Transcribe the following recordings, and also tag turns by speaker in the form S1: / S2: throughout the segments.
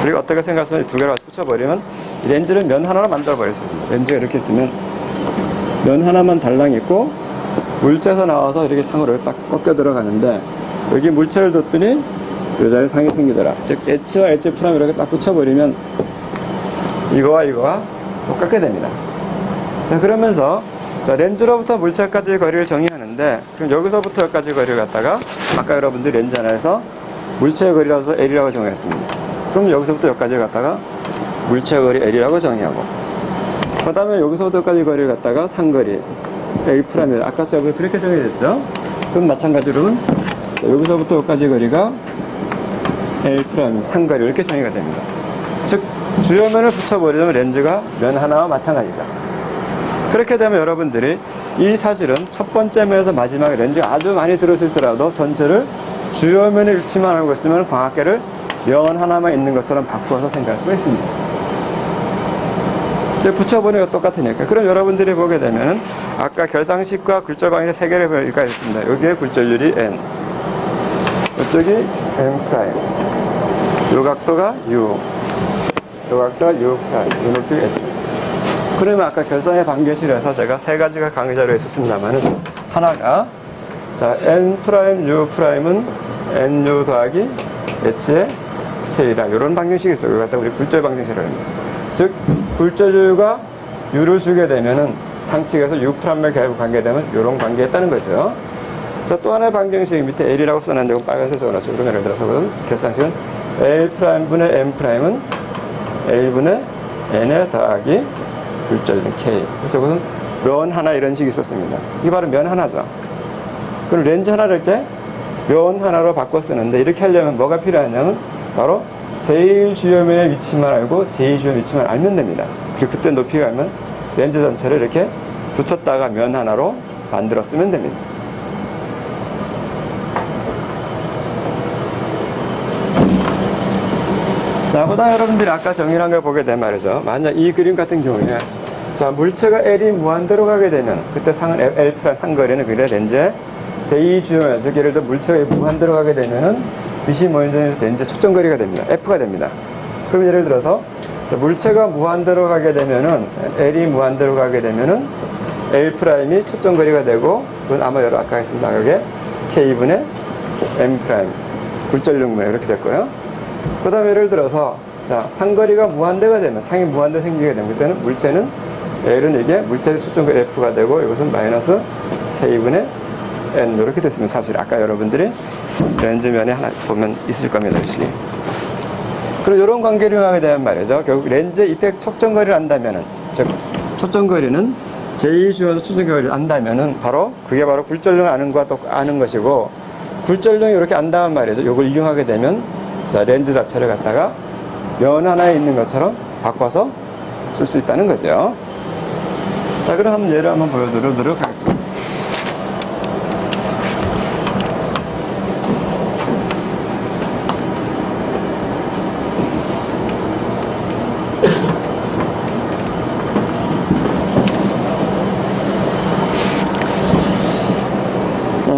S1: 그리고 어떻게 생각하면 두 개를 붙여버리면 렌즈를 면 하나로 만들어버릴 수 있습니다. 렌즈가 이렇게 있으면 면 하나만 달랑 있고 물체에서 나와서 이렇게 상으로 딱 꺾여 들어가는데 여기 물체를 뒀더니 이 자리에 상이 생기더라. 즉 H와 H 프라임 이렇게 딱 붙여버리면 이거와 똑같게 됩니다. 자, 그러면서 자, 렌즈로부터 물체까지의 거리를 정의하는데 그럼 여기서부터 여기까지 거리를 갖다가 아까 여러분들이 렌즈 하나에서 물체의 거리라서 L이라고 정의했습니다. 그럼 여기서부터 여기까지 갖다가 물체의 거리 L이라고 정의하고 그 다음에 여기서부터 여기까지 거리를 갖다가 상거리 L', 아까 수업에 그렇게 정의됐죠? 그럼 마찬가지로 여기서부터 여기까지 거리가 L', 상거리 이렇게 정의가 됩니다. 즉 주요면을 붙여버리면 렌즈가 면 하나와 마찬가지죠. 그렇게 되면 여러분들이 이 사실은 첫 번째 면에서 마지막에 렌즈가 아주 많이 들어있을지라도 전체를 주요면의 위치만 알고 있으면 광학계를 면 하나만 있는 것처럼 바꾸어서 생각할 수가 있습니다. 붙여보니까 똑같으니까. 그럼 여러분들이 보게 되면은 아까 결상식과 굴절방에서 세 개를 여기까지 있습니다. 여기에 굴절률이 n, 이쪽이 n', 요 각도가 u, 요 각도가 u', 요 높이가 h. 그러면 아까 결상의 방정식에서 제가 세 가지가 강의자로 했었습니다만은 하나가 자 n', u'은 nu 더하기 h의 k라 이런 방정식이 있어요. 이걸 갖다 우리 굴절 방정식이라고 합니다. 즉 굴절율과 u를 주게 되면은 상측에서 u'을 계속 관계되면 이런 관계에 있다는 거죠. 자, 또 하나의 방정식 밑에 L이라고 써놨는데 이건 빨간색 적어놨죠. 그럼 예를 들어서 결상식은 L'분의 M'은 L분의 N에 더하기 굴절율 K. 그래서 이것은 면 하나 이런 식이 있었습니다. 이게 바로 면 하나죠. 그럼 렌즈 하나를 이렇게 면 하나로 바꿔 쓰는데 이렇게 하려면 뭐가 필요하냐면 바로 제일 주요면의 위치만 알고 제일 주요 위치만 알면 됩니다. 그리고 그때 높이가 알면 렌즈 전체를 이렇게 붙였다가 면 하나로 만들어 쓰면 됩니다. 자, 그다음 여러분들이 아까 정의한 걸 보게 되면 말이죠. 만약 이 그림 같은 경우에 자, 물체가 L이 무한대로 가게 되면 그때 상은 L' 상거리는 그래 렌즈의 제2주요면, 즉 예를 들어 물체가 무한대로 가게 되면은 빛이 모이는 렌즈 초점거리가 됩니다. F가 됩니다. 그럼 예를 들어서 물체가 무한대로 가게 되면은 L이 무한대로 가게 되면은 L'이 초점거리가 되고 그건 아마 여러 아까 했습니다. 여기에 K분의 M' 굴절용문에 이렇게 될 거예요. 그 다음에 예를 들어서 자 상거리가 무한대가 되면 상이 무한대 생기게 되면 그때는 물체는 L은 이게 물체의 초점거리 F가 되고 이것은 마이너스 K분의 N 이렇게 됐으면 사실 아까 여러분들이 렌즈면에 하나 보면 있을 겁니다. 역시. 그럼 이런 관계를 이용하게 되면 말이죠. 결국 렌즈의 이때 초점거리를 안다면은 즉 초점거리는 제2주에서 초점거리를 안다면은 바로 그게 바로 굴절용 아는 것이고 굴절용이 이렇게 안다면 말이죠. 이걸 이용하게 되면 자 렌즈 자체를 갖다가 면 하나에 있는 것처럼 바꿔서 쓸 수 있다는 거죠. 자 그럼 한번 예를 한번 보여드리도록 하겠습니다.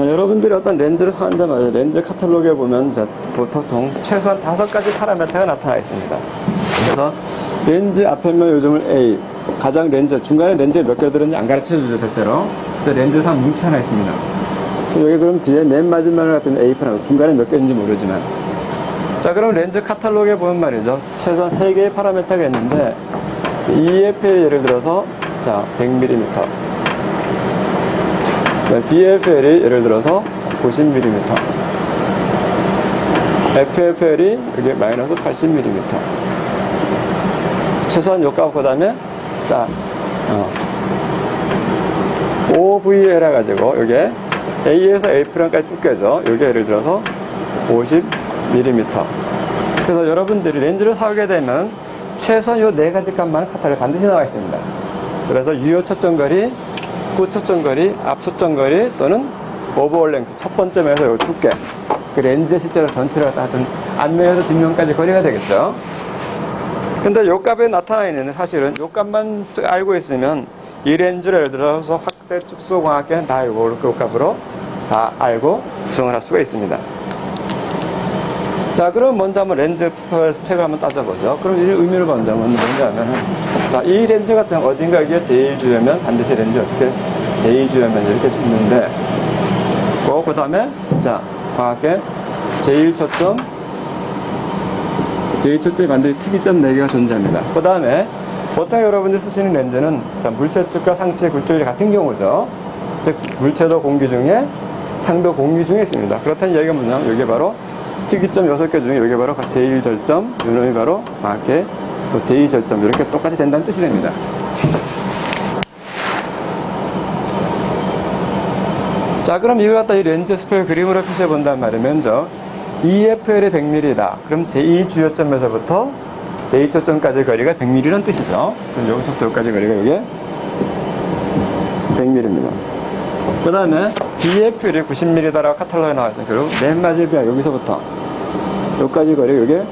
S1: 여러분들이 어떤 렌즈를 사는데 말이죠. 렌즈 카탈로그에 보면 보통 최소한 5가지 파라미터가 나타나 있습니다. 그래서 렌즈 앞에면 요즘은 A, 가장 렌즈, 중간에 렌즈에 몇 개 들었는지 안 가르쳐 주죠, 절대로. 렌즈상 뭉치 하나 있습니다. 여기 그럼 뒤에 맨 마지막에 갖다 A 파라미터, 중간에 몇 개인지 모르지만. 자, 그럼 렌즈 카탈로그에 보면 말이죠. 최소한 3개의 파라미터가 있는데, EFL 예를 들어서, 자, 100mm. BFL이 예를 들어서 90mm, FFL이 여기 마이너스 80mm. 최소한 요 값, 그 다음에, 자, OVL 해가지고, 요게 A에서 A'까지 두께죠. 요게 예를 들어서 50mm. 그래서 여러분들이 렌즈를 사게 되면 최소한 요 4가지 값만 카탈에 반드시 나와 있습니다. 그래서 유효 초점거리, 후초점거리, 앞초점거리 또는 오버올 랭스 첫 번째 면에서 요 두께 그 렌즈의 실제로 전체를 하여튼 앞면에서 뒷면까지 거리가 되겠죠. 근데 요 값에 나타나 있는 사실은 요 값만 알고 있으면 이 렌즈를 예를 들어서 확대 축소 광학계는 다 요 값으로 다 알고 구성을 할 수가 있습니다. 자, 그럼 먼저 한번 렌즈 스펙을 한번 따져보죠. 그럼 이 의미를 먼저 뭐냐면은, 자, 이 렌즈 같은 어딘가 여기에 제1주요면 반드시 렌즈 어떻게 제2주요면 이렇게 있는데, 그 다음에, 자, 과학계 제1초점이 반드시 특이점 4개가 존재합니다. 그 다음에, 보통 여러분들이 쓰시는 렌즈는, 자, 물체 측과 상체의 굴절이 같은 경우죠. 즉, 물체도 공기 중에, 상도 공기 중에 있습니다. 그렇다는 얘기가 뭐냐면, 여기 바로 특이점 6개 중에 여기 바로 제1절점, 요놈이 바로 과학계 또 제2절점, 이렇게 똑같이 된다는 뜻이 됩니다. 자, 그럼 이걸 갖다 이 렌즈 스펙을 그림으로 표시해 본단 말이에요. 먼저 EFL이 100mm다. 그럼 제2주요점에서부터 제2초점까지의 거리가 100mm라는 뜻이죠. 그럼 여기서부터 여기까지 거리가 이게 100mm입니다. 그 다음에 DFL이 90mm다라고 카탈로그에 나와있어요. 결국 맨 마지막 여기서부터 여기까지 거리가 이게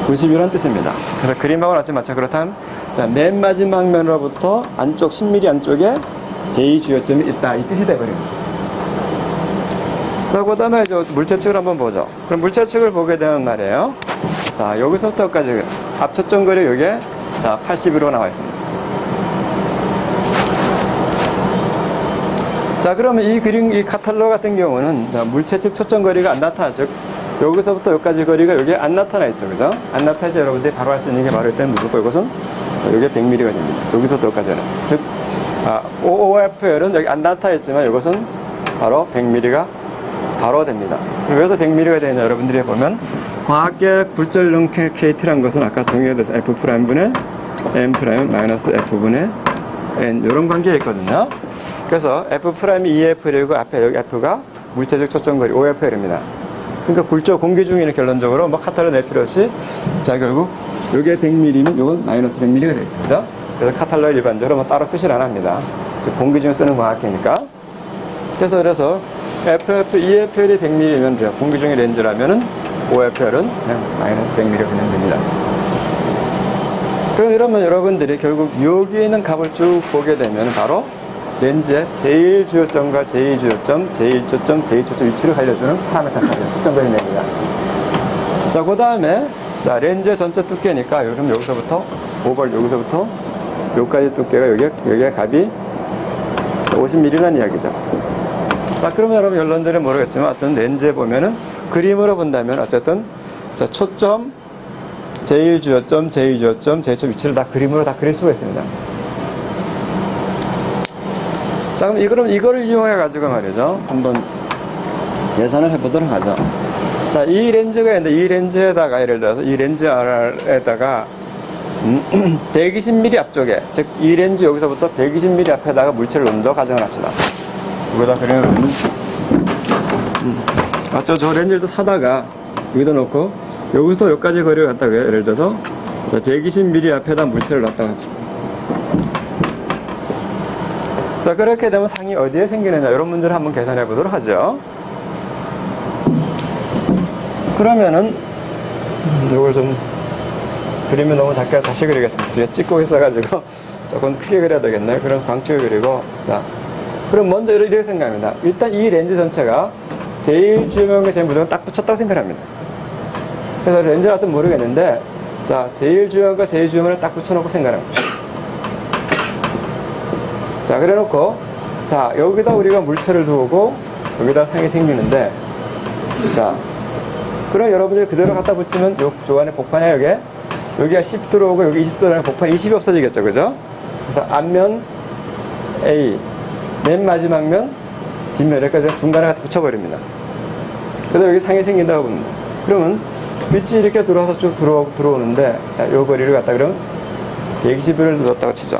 S1: 90이라는 뜻입니다. 그래서 그림하고 같이 맞춰. 그렇다면, 자, 맨 마지막 면으로부터 안쪽 10mm 안쪽에 제2주요점이 있다, 이 뜻이 돼버립니다. 자, 그 다음에 이제 물체 측을 한번 보죠. 그럼 물체 측을 보게 되면 말이에요. 자, 여기서부터 여기까지 앞초점 거리 여기에, 자, 80으로 나와 있습니다. 자, 그러면 이 그림, 이 카탈로그 같은 경우는, 자, 물체 측 초점 거리가 안 나타나죠. 여기서부터 여기까지 거리가 여기에 안 나타나 있죠. 그죠? 안 나타나지 여러분들이 바로 할 수 있는 게 바로 일단 무조건 이것은, 자, 여기에 100mm가 됩니다. 여기서부터 여기까지는. 즉, OFL은 여기 안 나타나 있지만 이것은 바로 100mm가 바로 됩니다. 왜서 100mm가 되느냐, 여러분들이 보면, 과학계 굴절능 KT라는 것은 아까 정의가 돼서 F'분의 M' 마이너스 F분의 N, 이런 관계가 있거든요. 그래서 F'이 EFL이고 앞에 여기 F가 물체적 초점거리 OFL입니다. 그러니까 굴절 공기 중에는 결론적으로 뭐 카탈로그 낼 필요 없이, 자, 결국 여기에 100mm면 이건 마이너스 100mm가 되죠. 그죠? 그래서 카탈로그 일반적으로 뭐 따로 표시를 안 합니다. 즉 공기 중에 쓰는 과학계니까. 그래서 EFL이 100mm면 돼요. 공기 중의 렌즈라면은 OFL은 그냥 마이너스 100mm가 그냥 됩니다. 그럼 이러면 여러분들이 결국 여기에 있는 값을 쭉 보게 되면 바로 렌즈의 제1주요점과 제2주요점, 제1초점, 제2초점 위치를 알려주는 파라미터가 초점거리 냅니다. 자, 그 다음에, 자, 렌즈의 전체 두께니까, 그럼 여기서부터, 여기서부터, 여기까지 두께가, 여기에 값이 50mm라는 이야기죠. 자, 그러면 여러분, 결론들은 모르겠지만, 어쨌든 렌즈에 보면은, 그림으로 본다면, 어쨌든, 자, 초점, 제1주요점, 제2주요점, 제2초점 위치를 다 그림으로 다 그릴 수가 있습니다. 자, 그럼 이거를 이용해가지고 말이죠. 한번 계산을 해보도록 하죠. 자, 이 렌즈가 있는데, 이 렌즈에다가, 예를 들어서 이 렌즈에다가, 120mm 앞쪽에, 즉, 이 렌즈 여기서부터 120mm 앞에다가 물체를 얹어 가정을 합시다. 이거다 그러면, 맞죠? 저 렌즈를 또 사다가, 여기다 놓고, 여기서 여기까지 거리를 갖다가, 예를 들어서, 자, 120mm 앞에다 물체를 놨다고 합시다. 자, 그렇게 되면 상이 어디에 생기느냐, 이런 문제를 한번 계산해 보도록 하죠. 그러면은, 이걸 좀, 그림이 너무 작게 다시 그리겠습니다. 뒤에 찍고 있어가지고, 조금 크게 그려야 되겠네요. 그럼 광축을 그리고, 자. 그럼 먼저 이렇게 생각합니다. 일단 이 렌즈 전체가 제1주요점에 제일 무조건 딱 붙였다고 생각합니다. 그래서 렌즈 같은 모르겠는데, 자, 제1주요점과 제2주요점을 딱 붙여놓고 생각합니다. 자, 그래 놓고, 자, 여기다 우리가 물체를 두고, 여기다 상이 생기는데, 자, 그럼 여러분들이 그대로 갖다 붙이면, 요 안에 복판에 여기가 10 들어오고, 여기 20 들어오면 복판에 20이 없어지겠죠, 그죠? 그래서 앞면 A, 맨 마지막 면, 뒷면, 여기까지 중간에 갖다 붙여버립니다. 그래서 여기 상이 생긴다고 봅니다. 그러면, 빛이 이렇게 들어와서 쭉 들어오는데, 자, 요 거리를 갖다 그러면, 120을 넣었다고 치죠.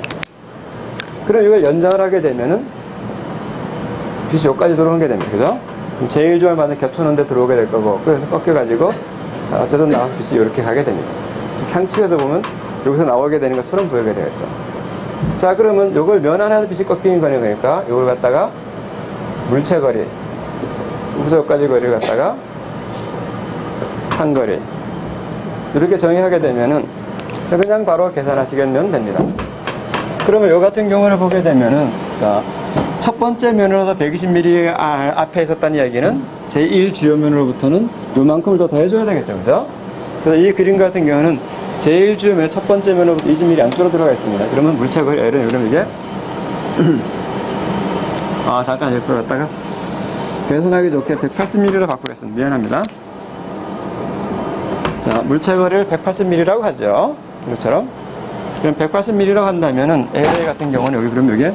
S1: 그럼 이걸 연장을 하게 되면은 빛이 여기까지 들어오는 게 됩니다. 그죠? 그럼 제1주얼만에 겹쳐놓는데 들어오게 될 거고, 그래서 꺾여가지고, 자, 어쨌든 나와서 빛이 이렇게 가게 됩니다. 상측에서 보면 여기서 나오게 되는 것처럼 보이게 되겠죠. 자, 그러면 이걸 면 안에서 빛이 꺾이는 거니까, 이걸 갖다가 물체 거리, 여기서 여기까지 거리를 갖다가 상거리, 이렇게 정의하게 되면은, 그냥 바로 계산하시면 됩니다. 그러면 요 같은 경우를 보게 되면은, 자, 첫 번째 면으로서 120mm 앞에 있었다는 이야기는 제1 주요 면으로부터는 요만큼을 더 더해줘야 되겠죠. 그죠? 그래서 이 그림 같은 경우는 제1 주요 면 첫 번째 면으로부터 20mm 안쪽으로 들어가 있습니다. 그러면 물체거리 L은 그럼 이게 잠깐 옆으로 갔다가 계산하기 좋게 180mm로 바꾸겠습니다. 미안합니다. 자, 물체거리를 180mm라고 하죠. 이것처럼. 그럼 180mm라고 한다면은 LA 같은 경우는 여기 그럼 여기에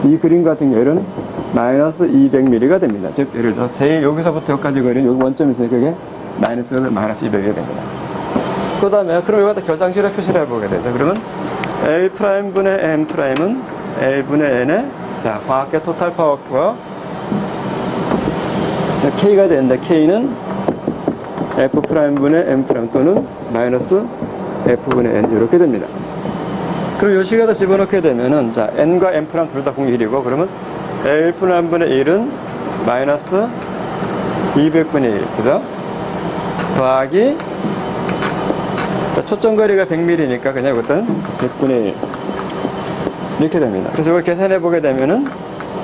S1: 이 그림 같은 경우는 마이너스 200mm가 됩니다. 즉, 예를 들어, 제일 여기서부터 여기까지 거리는 여기 원점이 있으니까 그게 마이너스 200이 됩니다. 그 다음에, 그럼 여기다 결상식으로 표시를 해보게 되죠. 그러면 L'분의 M'은 L분의 N의, 자, 과학계 토탈 파워가 K가 되는데, K는 F'분의 M' 또는 마이너스 F분의 N, 이렇게 됩니다. 그럼 이 식에다 집어넣게 되면은, 자, N과 M' 둘 다 공이 1이고, 그러면 L분의 1은 마이너스 200분의 1, 그죠? 더하기, 자, 초점거리가 100mm니까 그냥 이것은 100분의 1. 이렇게 됩니다. 그래서 이걸 계산해보게 되면은,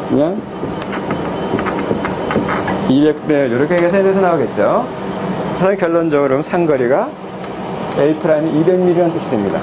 S1: 그냥 200분의 1, 이렇게 계산해서 나오겠죠? 그래서 결론적으로 상거리가 L'이 200mm라는 뜻이 됩니다.